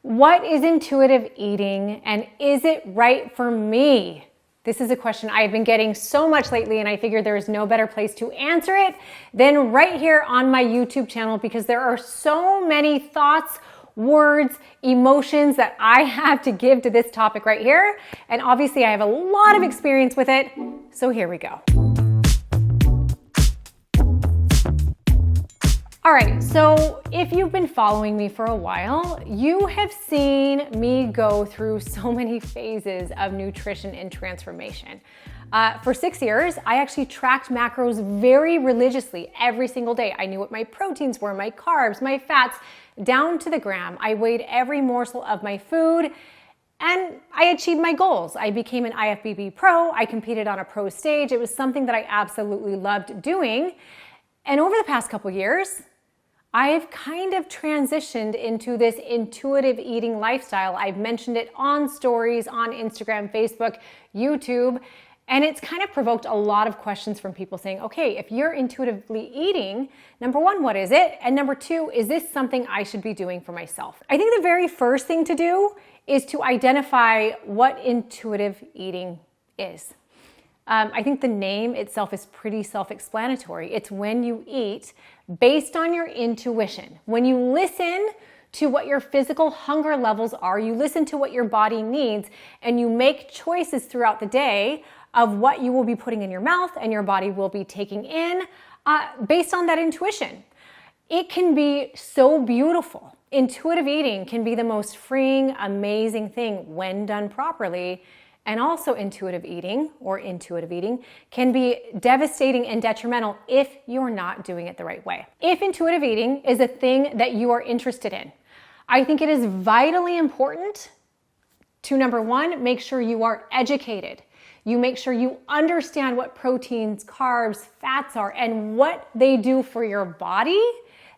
What is intuitive eating and is it right for me? This is a question I've been getting so much lately, and I figured there is no better place to answer it than right here on my YouTube channel, because there are so many thoughts, words, emotions that I have to give to this topic right here. And obviously I have a lot of experience with it. So here we go. All right, so if you've been following me for a while, you have seen me go through so many phases of nutrition and transformation. For 6 years, I actually tracked macros very religiously every single day. I knew what my proteins were, my carbs, my fats, down to the gram. I weighed every morsel of my food, and I achieved my goals. I became an IFBB pro. I competed on a pro stage. It was something that I absolutely loved doing. And over the past couple years, I've kind of transitioned into this intuitive eating lifestyle. I've mentioned it on stories, on Instagram, Facebook, YouTube, and it's kind of provoked a lot of questions from people saying, okay, if you're intuitively eating, number one, what is it? And number two, is this something I should be doing for myself? I think the very first thing to do is to identify what intuitive eating is. I think the name itself is pretty self-explanatory. It's when you eat based on your intuition. When you listen to what your physical hunger levels are, you listen to what your body needs, and you make choices throughout the day of what you will be putting in your mouth and your body will be taking in based on that intuition. It can be so beautiful. Intuitive eating can be the most freeing, amazing thing when done properly. And also intuitive eating can be devastating and detrimental if you're not doing it the right way. If intuitive eating is a thing that you are interested in, I think it is vitally important to, number one, make sure you are educated. You make sure you understand what proteins, carbs, fats are and what they do for your body.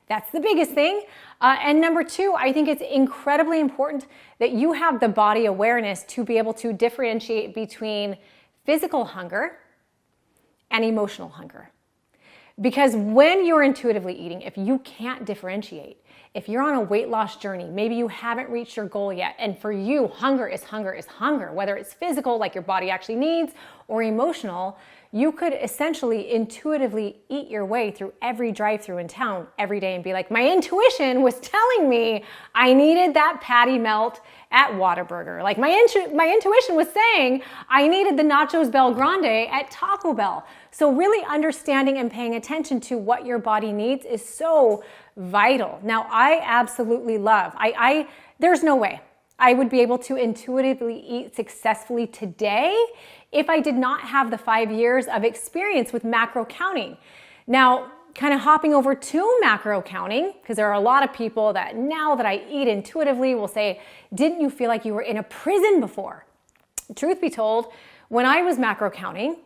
That's the biggest thing. And number two, I think it's incredibly important that you have the body awareness to be able to differentiate between physical hunger and emotional hunger. Because when you're intuitively eating, if you can't differentiate, if you're on a weight loss journey, maybe you haven't reached your goal yet, and for you, hunger is hunger, whether it's physical, like your body actually needs, or emotional, you could essentially intuitively eat your way through every drive-thru in town every day and be like, my intuition was telling me I needed that patty melt at Whataburger. Like my intuition was saying I needed the nachos Bel Grande at Taco Bell. So really understanding and paying attention to what your body needs is so vital. Now, I absolutely love, there's no way I would be able to intuitively eat successfully today if I did not have the 5 years of experience with macro counting. Now, kind of hopping over to macro counting, because there are a lot of people that now that I eat intuitively will say, didn't you feel like you were in a prison before? Truth be told, when I was macro counting,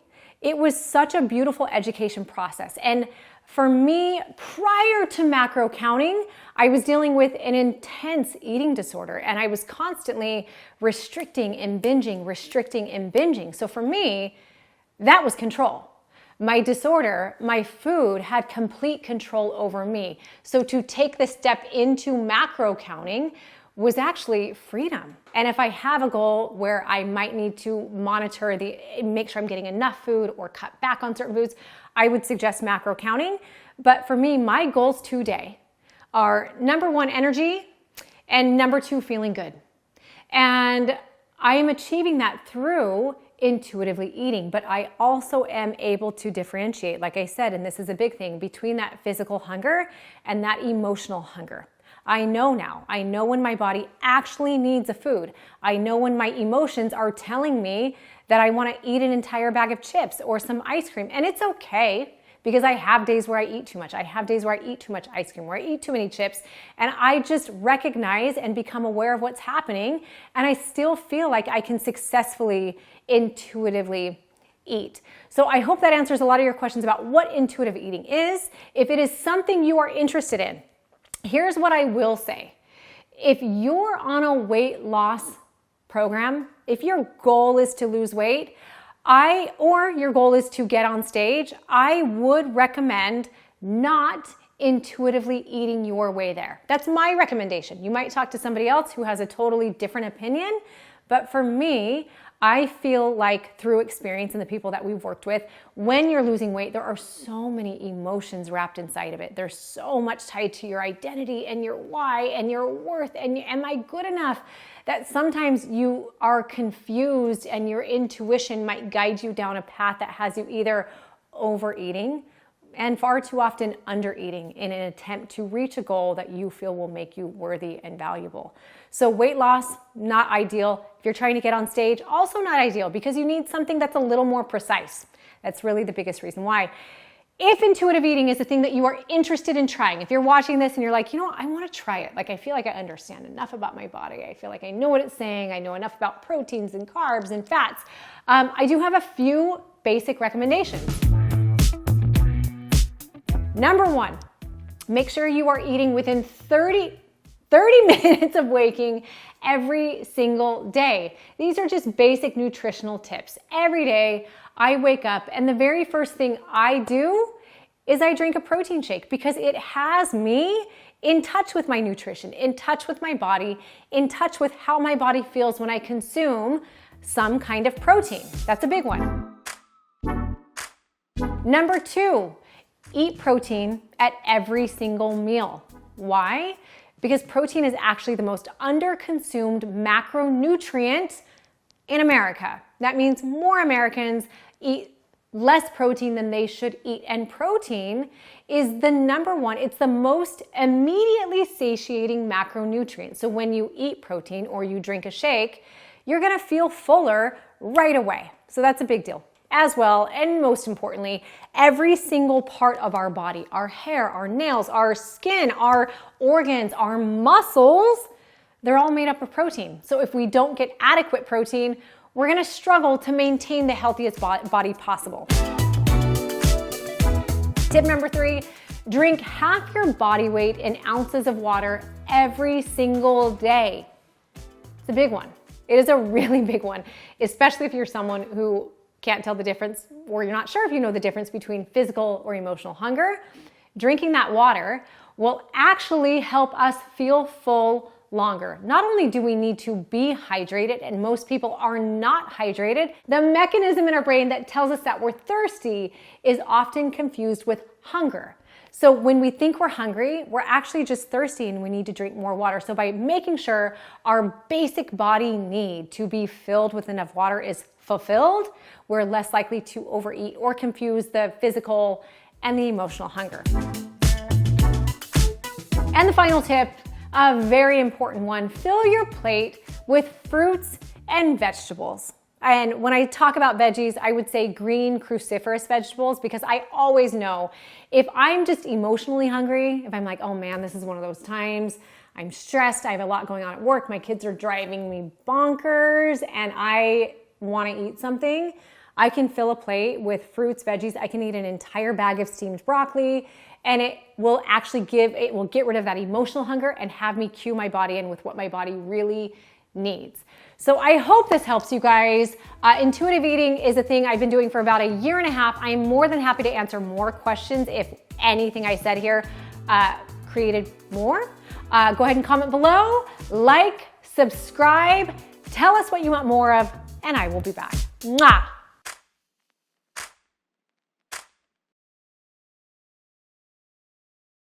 it was such a beautiful education process. And for me, prior to macro counting, I was dealing with an intense eating disorder, and I was constantly restricting and binging. So for me, that was control. My disorder, my food had complete control over me. So to take the step into macro counting was actually freedom. And if I have a goal where I might need to monitor make sure I'm getting enough food or cut back on certain foods, I would suggest macro counting. But for me, my goals today are number one, energy, and number two, feeling good. And I am achieving that through intuitively eating, but I also am able to differentiate, like I said, and this is a big thing, between that physical hunger and that emotional hunger. I know now. I know when my body actually needs a food. I know when my emotions are telling me that I want to eat an entire bag of chips or some ice cream. And it's okay, because I have days where I eat too much. I have days where I eat too much ice cream, where I eat too many chips. And I just recognize and become aware of what's happening. And I still feel like I can successfully, intuitively eat. So I hope that answers a lot of your questions about what intuitive eating is. If it is something you are interested in, here's what I will say. If you're on a weight loss program, if your goal is to lose weight, or your goal is to get on stage, I would recommend not intuitively eating your way there. That's my recommendation. You might talk to somebody else who has a totally different opinion, but for me, I feel like through experience and the people that we've worked with, when you're losing weight, there are so many emotions wrapped inside of it. There's so much tied to your identity and your why and your worth and am I good enough, that sometimes you are confused and your intuition might guide you down a path that has you either overeating and far too often under-eating in an attempt to reach a goal that you feel will make you worthy and valuable. So weight loss, not ideal. If you're trying to get on stage, also not ideal because you need something that's a little more precise. That's really the biggest reason why. If intuitive eating is the thing that you are interested in trying, if you're watching this and you're like, you know what, I want to try it. Like I feel like I understand enough about my body. I feel like I know what it's saying. I know enough about proteins and carbs and fats. I do have a few basic recommendations. Number one, make sure you are eating within 30 minutes of waking every single day. These are just basic nutritional tips. Every day I wake up and the very first thing I do is I drink a protein shake because it has me in touch with my nutrition, in touch with my body, in touch with how my body feels when I consume some kind of protein. That's a big one. Number two, eat protein at every single meal. Why? Because protein is actually the most under-consumed macronutrient in America. That means more Americans eat less protein than they should eat. And protein is the number one, it's the most immediately satiating macronutrient. So when you eat protein or you drink a shake, you're gonna feel fuller right away. So that's a big deal. As well, and most importantly, every single part of our body, our hair, our nails, our skin, our organs, our muscles, they're all made up of protein. So if we don't get adequate protein, we're gonna struggle to maintain the healthiest body possible. Tip number three, drink half your body weight in ounces of water every single day. It's a big one. It is a really big one, especially if you're someone who can't tell the difference, or you're not sure if you know the difference between physical or emotional hunger. Drinking that water will actually help us feel full longer. Not only do we need to be hydrated, and most people are not hydrated, the mechanism in our brain that tells us that we're thirsty is often confused with hunger. So when we think we're hungry, we're actually just thirsty and we need to drink more water. So by making sure our basic body need to be filled with enough water is fulfilled, we're less likely to overeat or confuse the physical and the emotional hunger. And the final tip, a very important one, fill your plate with fruits and vegetables. And when I talk about veggies, I would say green cruciferous vegetables because I always know if I'm just emotionally hungry, if I'm like, oh man, this is one of those times, I'm stressed, I have a lot going on at work, my kids are driving me bonkers, and I want to eat something, I can fill a plate with fruits, veggies. I can eat an entire bag of steamed broccoli, and it will get rid of that emotional hunger and have me cue my body in with what my body really needs. So I hope this helps you guys. Intuitive eating is a thing I've been doing for about 1.5 years. I am more than happy to answer more questions if anything I said here created more. Go ahead and comment below, like, subscribe, tell us what you want more of, and I will be back. Mwah!